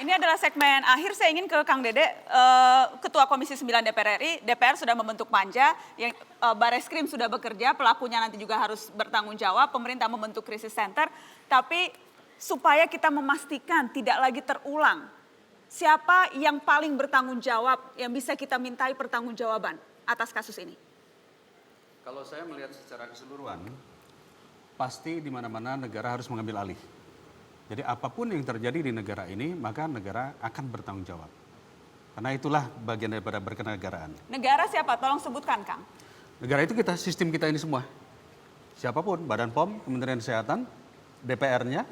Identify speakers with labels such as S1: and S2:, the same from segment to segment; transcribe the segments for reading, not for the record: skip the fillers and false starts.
S1: Ini adalah segmen akhir. Saya ingin ke Kang Dede, Ketua Komisi 9 DPR RI. DPR sudah membentuk panja, yang Bareskrim sudah bekerja, pelakunya nanti juga harus bertanggung jawab. Pemerintah membentuk krisis center, tapi supaya kita memastikan tidak lagi terulang, siapa yang paling bertanggung jawab, yang bisa kita mintai pertanggungjawaban atas kasus ini?
S2: Kalau saya melihat secara keseluruhan, pasti di mana-mana negara harus mengambil alih. Jadi apapun yang terjadi di negara ini, maka negara akan bertanggung jawab. Karena itulah bagian daripada berkenegaraan.
S1: Negara siapa? Tolong sebutkan, Kang.
S2: Negara itu sistem kita ini semua. Siapapun, Badan POM, Kementerian Kesehatan, DPR-nya,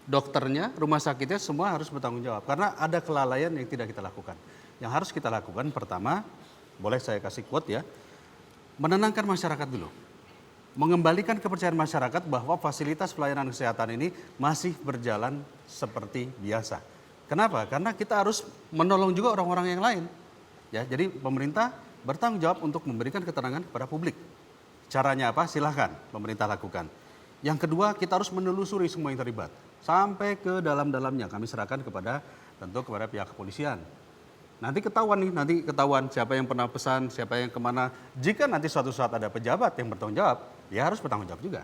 S2: dokternya, rumah sakitnya, semua harus bertanggung jawab. Karena ada kelalaian yang tidak kita lakukan. Yang harus kita lakukan pertama, boleh saya kasih quote ya, menenangkan masyarakat dulu. Mengembalikan kepercayaan masyarakat bahwa fasilitas pelayanan kesehatan ini masih berjalan seperti biasa. Kenapa? Karena kita harus menolong juga orang-orang yang lain. Ya, jadi pemerintah bertanggung jawab untuk memberikan keterangan kepada publik. Caranya apa? Silahkan pemerintah lakukan. Yang kedua, kita harus menelusuri semua yang terlibat. Sampai ke dalam-dalamnya kami serahkan kepada pihak kepolisian. Nanti ketahuan siapa yang pernah pesan, siapa yang kemana. Jika nanti suatu saat ada pejabat yang bertanggung jawab, dia harus bertanggung jawab juga.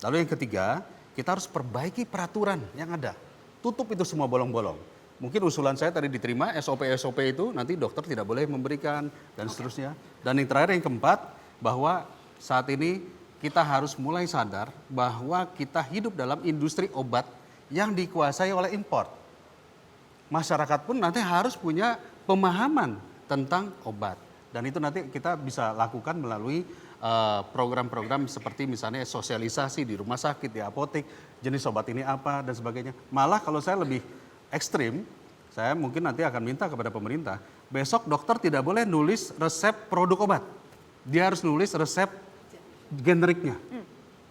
S2: Lalu yang ketiga, kita harus perbaiki peraturan yang ada. Tutup itu semua bolong-bolong. Mungkin usulan saya tadi diterima, SOP itu nanti dokter tidak boleh memberikan, dan seterusnya. Dan yang terakhir, yang keempat, bahwa saat ini kita harus mulai sadar bahwa kita hidup dalam industri obat yang dikuasai oleh impor. Masyarakat pun nanti harus punya pemahaman tentang obat. Dan itu nanti kita bisa lakukan melalui program-program seperti misalnya sosialisasi di rumah sakit, di apotek, jenis obat ini apa, dan sebagainya. Malah kalau saya lebih ekstrim, saya mungkin nanti akan minta kepada pemerintah, besok dokter tidak boleh nulis resep produk obat. Dia harus nulis resep generiknya.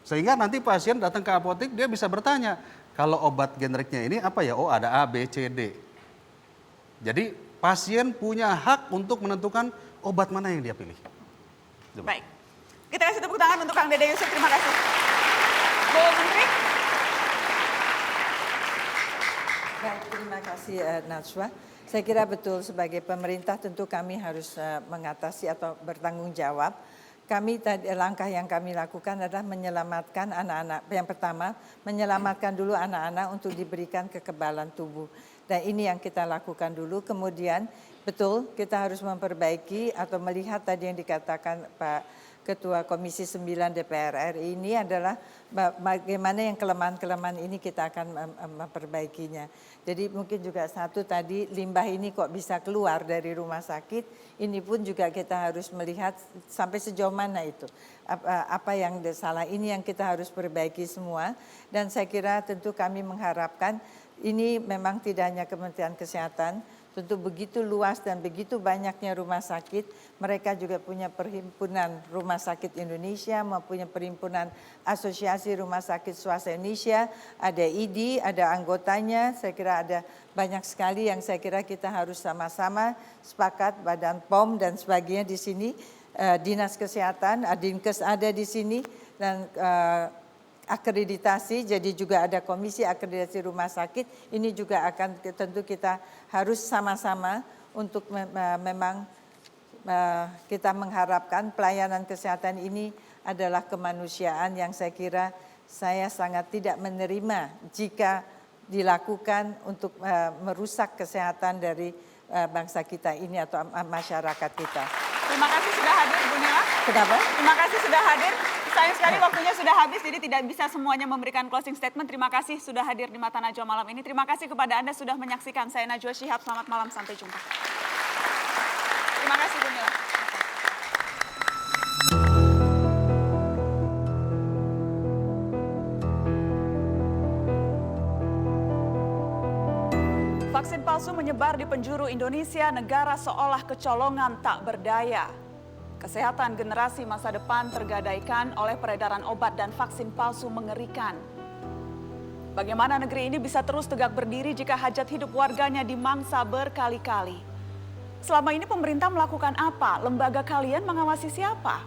S2: Sehingga nanti pasien datang ke apotek, dia bisa bertanya, kalau obat generiknya ini apa ya? Oh, ada A, B, C, D. Jadi pasien punya hak untuk menentukan obat mana yang dia pilih. Coba.
S1: Baik, kita kasih tepuk tangan untuk Kang Dede Yusuf. Terima kasih. Bu Menteri.
S3: Baik, terima kasih Najwa. Saya kira betul sebagai pemerintah tentu kami harus mengatasi atau bertanggung jawab. Langkah yang kami lakukan adalah menyelamatkan anak-anak. Yang pertama, menyelamatkan dulu anak-anak untuk diberikan kekebalan tubuh. Dan ini yang kita lakukan dulu. Kemudian betul kita harus memperbaiki atau melihat tadi yang dikatakan Pak Ketua Komisi 9 DPR RI ini adalah bagaimana yang kelemahan-kelemahan ini kita akan memperbaikinya. Jadi mungkin juga satu tadi, limbah ini kok bisa keluar dari rumah sakit, ini pun juga kita harus melihat sampai sejauh mana itu. Apa yang salah, ini yang kita harus perbaiki semua. Dan saya kira tentu kami mengharapkan ini memang tidak hanya Kementerian Kesehatan, tentu begitu luas dan begitu banyaknya rumah sakit. Mereka juga punya Perhimpunan Rumah Sakit Indonesia, mempunyai Perhimpunan Asosiasi Rumah Sakit Swasta Indonesia, ada ID, ada anggotanya. Saya kira ada banyak sekali yang saya kira kita harus sama-sama sepakat, Badan POM dan sebagainya di sini, Dinas Kesehatan, Dinkes ada di sini, dan akreditasi, jadi juga ada komisi akreditasi rumah sakit. Ini juga akan tentu kita harus sama-sama untuk memang kita mengharapkan pelayanan kesehatan ini adalah kemanusiaan yang saya kira saya sangat tidak menerima jika dilakukan untuk merusak kesehatan dari bangsa kita ini atau masyarakat kita.
S1: Terima kasih sudah hadir, Bu Nela.
S3: Kenapa?
S1: Terima kasih sudah hadir. Sayang sekali waktunya sudah habis, jadi tidak bisa semuanya memberikan closing statement. Terima kasih sudah hadir di Mata Najwa malam ini. Terima kasih kepada Anda sudah menyaksikan. Saya Najwa Shihab, selamat malam, sampai jumpa. Terima kasih, Bu Nela. Vaksin palsu menyebar di penjuru Indonesia, negara seolah kecolongan tak berdaya. Kesehatan generasi masa depan tergadaikan oleh peredaran obat dan vaksin palsu mengerikan. Bagaimana negeri ini bisa terus tegak berdiri jika hajat hidup warganya dimangsa berkali-kali? Selama ini pemerintah melakukan apa? Lembaga kalian mengawasi siapa?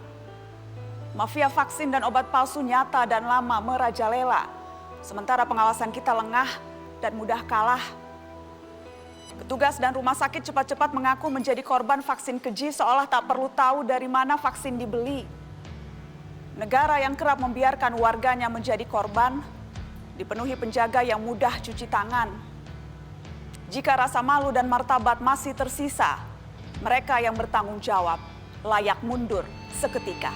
S1: Mafia vaksin dan obat palsu nyata dan lama merajalela. Sementara pengawasan kita lengah dan mudah kalah. Petugas dan rumah sakit cepat-cepat mengaku menjadi korban vaksin keji seolah tak perlu tahu dari mana vaksin dibeli. Negara yang kerap membiarkan warganya menjadi korban, dipenuhi penjaga yang mudah cuci tangan. Jika rasa malu dan martabat masih tersisa, mereka yang bertanggung jawab layak mundur seketika.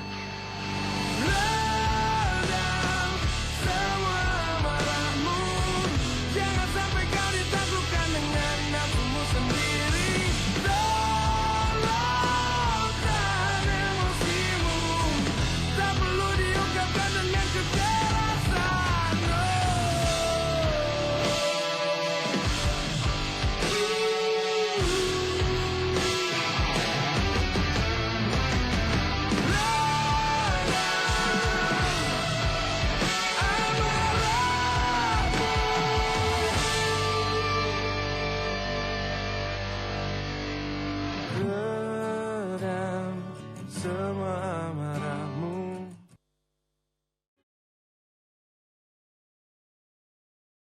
S4: Redam semua amarah.